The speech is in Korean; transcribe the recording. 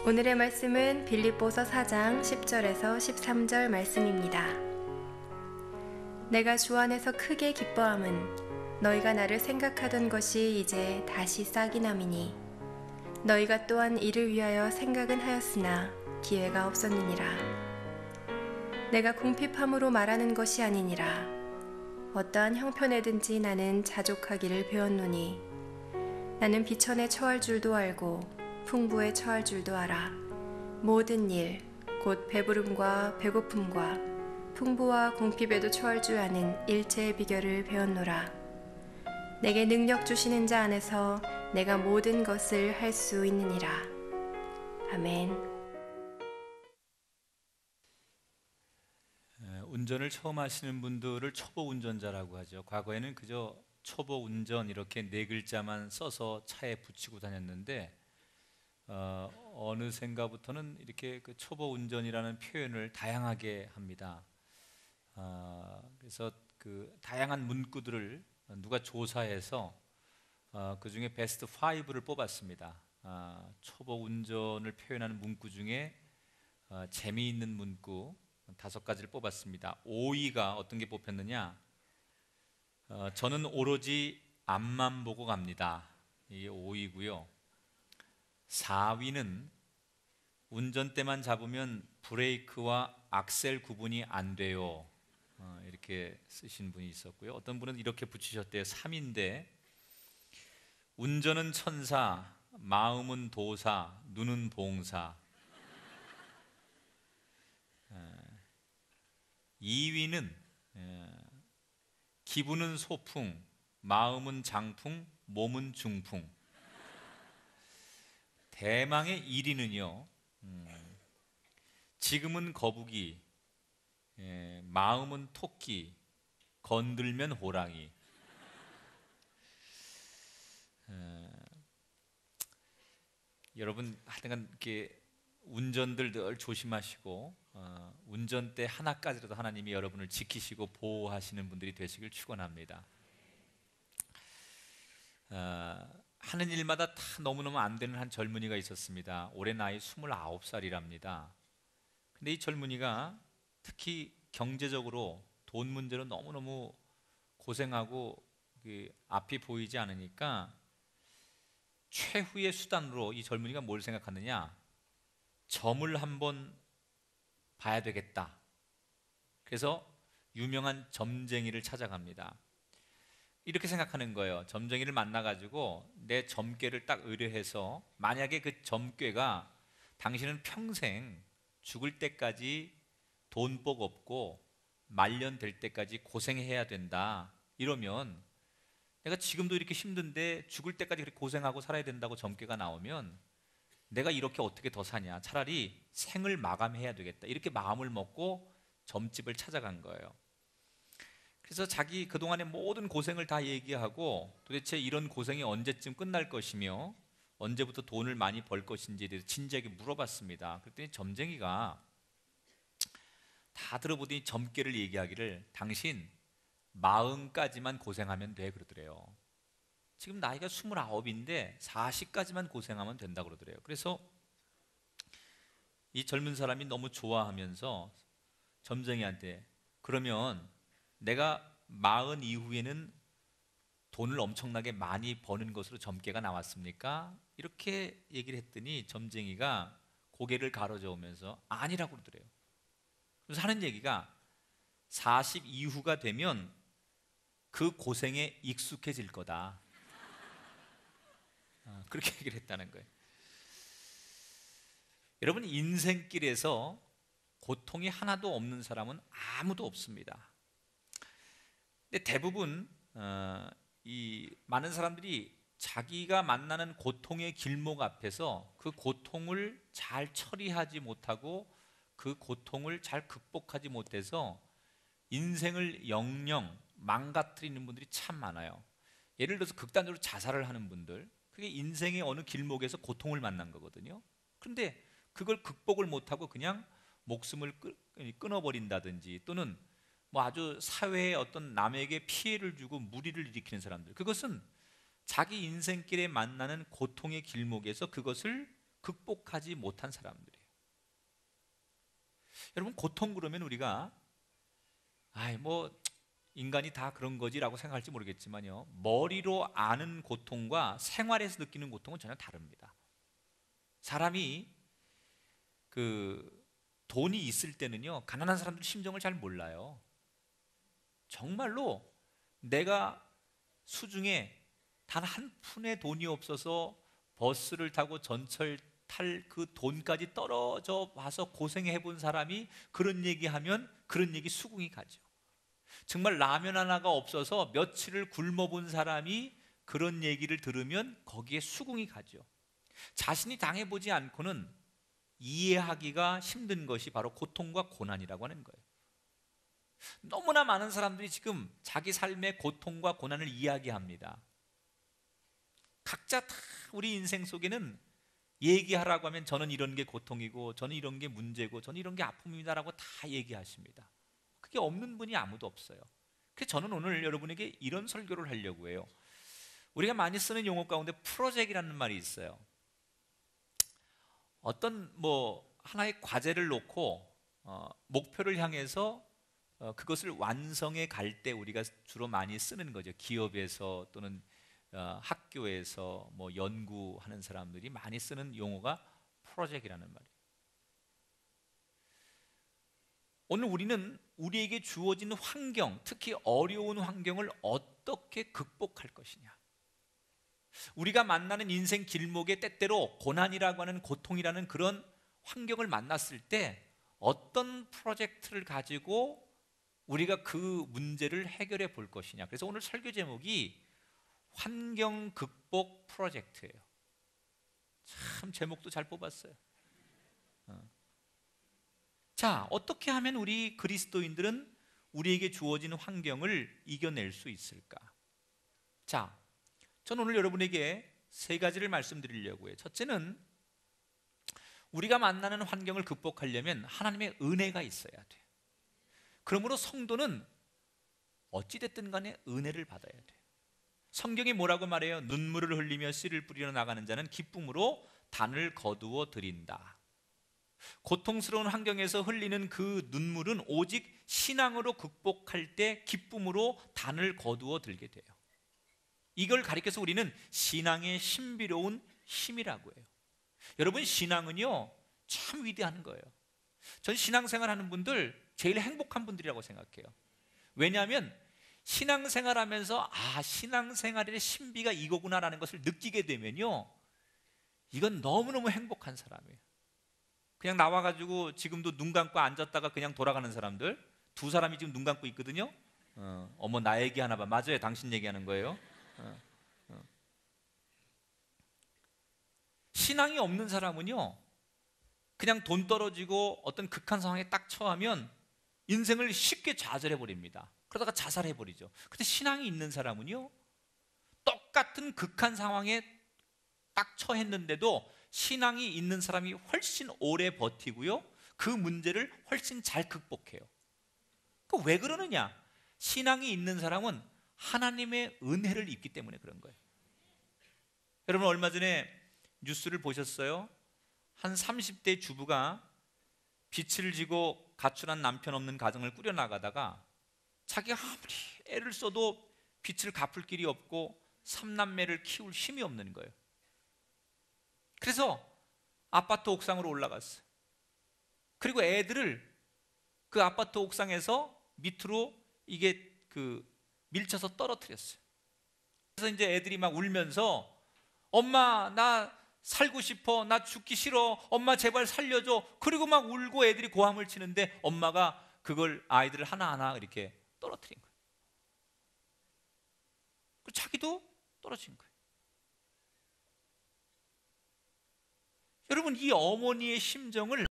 오늘의 말씀은 빌립보서 4장 10절에서 13절 말씀입니다. 내가 주 안에서 크게 기뻐함은 너희가 나를 생각하던 것이 이제 다시 싹이 남이니 너희가 또한 이를 위하여 생각은 하였으나 기회가 없었느니라. 내가 궁핍함으로 말하는 것이 아니니라. 어떠한 형편에든지 나는 자족하기를 배웠노니 나는 비천에 처할 줄도 알고 풍부에 처할 줄도 알아. 모든 일, 곧 배부름과 배고픔과 풍부와 궁핍에도 처할 줄 아는 일체의 비결을 배웠노라. 내게 능력 주시는 자 안에서 내가 모든 것을 할 수 있느니라. 아멘. 운전을 처음 하시는 분들을 초보 운전자라고 하죠. 과거에는 그저 초보 운전 이렇게 네 글자만 써서 차에 붙이고 다녔는데 어느샌가부터는 이렇게 그 초보 운전이라는 표현을 다양하게 합니다. 그래서 그 다양한 문구들을 누가 조사해서 그 중에 베스트 5를 뽑았습니다. 초보 운전을 표현하는 문구 중에 재미있는 문구 5가지를 뽑았습니다. 5위가 어떤 게 뽑혔느냐? 저는 오로지 앞만 보고 갑니다. 이게 5위고요. 4위는 운전대만 잡으면 브레이크와 악셀 구분이 안 돼요. 이렇게 쓰신 분이 있었고요. 어떤 분은 이렇게 붙이셨대요. 3위인데 운전은 천사, 마음은 도사, 눈은 봉사. 2위는 기분은 소풍, 마음은 장풍, 몸은 중풍. 대망의 1위는요, 지금은 거북이, 마음은 토끼, 건들면 호랑이. 여러분 하여간 이렇게 운전들 늘 조심하시고 운전대 하나까지라도 하나님이 여러분을 지키시고 보호하시는 분들이 되시길 축원합니다. 하는 일마다 다 너무너무 안 되는 한 젊은이가 있었습니다. 올해 나이 29살이랍니다. 근데 이 젊은이가 특히 경제적으로 돈 문제로 너무너무 고생하고 앞이 보이지 않으니까 최후의 수단으로 이 젊은이가 뭘 생각하느냐? 점을 한번 봐야 되겠다. 그래서 유명한 점쟁이를 찾아갑니다. 이렇게 생각하는 거예요. 점쟁이를 만나가지고 내 점괘를 딱 의뢰해서 만약에 그 점괘가 당신은 평생 죽을 때까지 돈복 없고 말년될 때까지 고생해야 된다, 이러면 내가 지금도 이렇게 힘든데 죽을 때까지 그렇게 고생하고 살아야 된다고 점괘가 나오면 내가 이렇게 어떻게 더 사냐, 차라리 생을 마감해야 되겠다, 이렇게 마음을 먹고 점집을 찾아간 거예요. 그래서 자기 그동안의 모든 고생을 다 얘기하고 도대체 이런 고생이 언제쯤 끝날 것이며 언제부터 돈을 많이 벌 것인지에 대해서 진지하게 물어봤습니다. 그랬더니 점쟁이가 다 들어보더니 점괘를 얘기하기를 당신 40까지만 고생하면 돼 그러더래요. 지금 나이가 29인데 40까지만 고생하면 된다 그러더래요. 그래서 이 젊은 사람이 너무 좋아하면서 점쟁이한테 그러면 내가 40 이후에는 돈을 엄청나게 많이 버는 것으로 점괘가 나왔습니까? 이렇게 얘기를 했더니 점쟁이가 고개를 가로저으면서 아니라고 그러더래요. 그래서 하는 얘기가 40 이후가 되면 그 고생에 익숙해질 거다. 그렇게 얘기를 했다는 거예요. 여러분, 인생길에서 고통이 하나도 없는 사람은 아무도 없습니다. 근데 대부분 이 많은 사람들이 자기가 만나는 고통의 길목 앞에서 그 고통을 잘 처리하지 못하고 그 고통을 잘 극복하지 못해서 인생을 영영 망가뜨리는 분들이 참 많아요. 예를 들어서 극단적으로 자살을 하는 분들, 그게 인생의 어느 길목에서 고통을 만난 거거든요. 그런데 그걸 극복을 못하고 그냥 목숨을 끊어버린다든지 또는 뭐 아주 사회에 어떤 남에게 피해를 주고 무리를 일으키는 사람들, 그것은 자기 인생길에 만나는 고통의 길목에서 그것을 극복하지 못한 사람들이에요. 여러분, 고통 그러면 우리가 뭐 인간이 다 그런 거지라고 생각할지 모르겠지만요, 머리로 아는 고통과 생활에서 느끼는 고통은 전혀 다릅니다. 사람이 돈이 있을 때는요, 가난한 사람들 심정을 잘 몰라요. 정말로 내가 수중에 단 한 푼의 돈이 없어서 버스를 타고 전철 탈 그 돈까지 떨어져 와서 고생해 본 사람이 그런 얘기하면 그런 얘기 수긍이 가죠. 정말 라면 하나가 없어서 며칠을 굶어 본 사람이 그런 얘기를 들으면 거기에 수긍이 가죠. 자신이 당해보지 않고는 이해하기가 힘든 것이 바로 고통과 고난이라고 하는 거예요. 너무나 많은 사람들이 지금 자기 삶의 고통과 고난을 이야기합니다. 각자 다 우리 인생 속에는 얘기하라고 하면 저는 이런 게 고통이고 저는 이런 게 문제고 저는 이런 게 아픔입니다라고 다 얘기하십니다. 그게 없는 분이 아무도 없어요. 그래서 저는 오늘 여러분에게 이런 설교를 하려고 해요. 우리가 많이 쓰는 용어 가운데 프로젝트라는 말이 있어요. 어떤 하나의 과제를 놓고 목표를 향해서 그것을 완성해 갈 때 우리가 주로 많이 쓰는 거죠. 기업에서 또는 학교에서 연구하는 사람들이 많이 쓰는 용어가 프로젝트라는 말이에요. 오늘 우리는 우리에게 주어진 환경, 특히 어려운 환경을 어떻게 극복할 것이냐, 우리가 만나는 인생 길목에 때때로 고난이라고 하는, 고통이라는 그런 환경을 만났을 때 어떤 프로젝트를 가지고 우리가 그 문제를 해결해 볼 것이냐. 그래서 오늘 설교 제목이 환경 극복 프로젝트예요. 참 제목도 잘 뽑았어요. 자, 어떻게 하면 우리 그리스도인들은 우리에게 주어진 환경을 이겨낼 수 있을까? 자, 저는 오늘 여러분에게 세 가지를 말씀드리려고 해요. 첫째는 우리가 만나는 환경을 극복하려면 하나님의 은혜가 있어야 돼요. 그러므로 성도는 어찌됐든 간에 은혜를 받아야 돼요. 성경이 뭐라고 말해요? 눈물을 흘리며 씨를 뿌리러 나가는 자는 기쁨으로 단을 거두어 드린다. 고통스러운 환경에서 흘리는 그 눈물은 오직 신앙으로 극복할 때 기쁨으로 단을 거두어 들게 돼요. 이걸 가리켜서 우리는 신앙의 신비로운 힘이라고 해요. 여러분, 신앙은요 참 위대한 거예요. 전 신앙생활하는 분들 제일 행복한 분들이라고 생각해요. 왜냐하면 신앙생활하면서 신앙생활의 신비가 이거구나라는 것을 느끼게 되면요, 이건 너무너무 행복한 사람이에요. 그냥 나와가지고 지금도 눈 감고 앉았다가 그냥 돌아가는 사람들, 두 사람이 지금 눈 감고 있거든요. 어머, 나 얘기하나 봐. 맞아요, 당신 얘기하는 거예요. 신앙이 없는 사람은요, 그냥 돈 떨어지고 어떤 극한 상황에 딱 처하면 인생을 쉽게 좌절해 버립니다. 그러다가 자살해 버리죠. 근데 신앙이 있는 사람은요, 똑같은 극한 상황에 딱 처했는데도 신앙이 있는 사람이 훨씬 오래 버티고요, 그 문제를 훨씬 잘 극복해요. 왜 그러느냐? 신앙이 있는 사람은 하나님의 은혜를 입기 때문에 그런 거예요. 여러분, 얼마 전에 뉴스를 보셨어요? 한 30대 주부가 빚을 지고 가출한 남편 없는 가정을 꾸려나가다가 자기가 아무리 애를 써도 빚을 갚을 길이 없고 3남매를 키울 힘이 없는 거예요. 그래서 아파트 옥상으로 올라갔어요. 그리고 애들을 그 아파트 옥상에서 밑으로 밀쳐서 떨어뜨렸어요. 그래서 이제 애들이 막 울면서 엄마, 나 살고 싶어, 나 죽기 싫어, 엄마 제발 살려줘. 그리고 막 울고 애들이 고함을 치는데 엄마가 그걸 아이들을 하나하나 이렇게 떨어뜨린 거예요. 그리고 자기도 떨어진 거예요. 여러분, 이 어머니의 심정을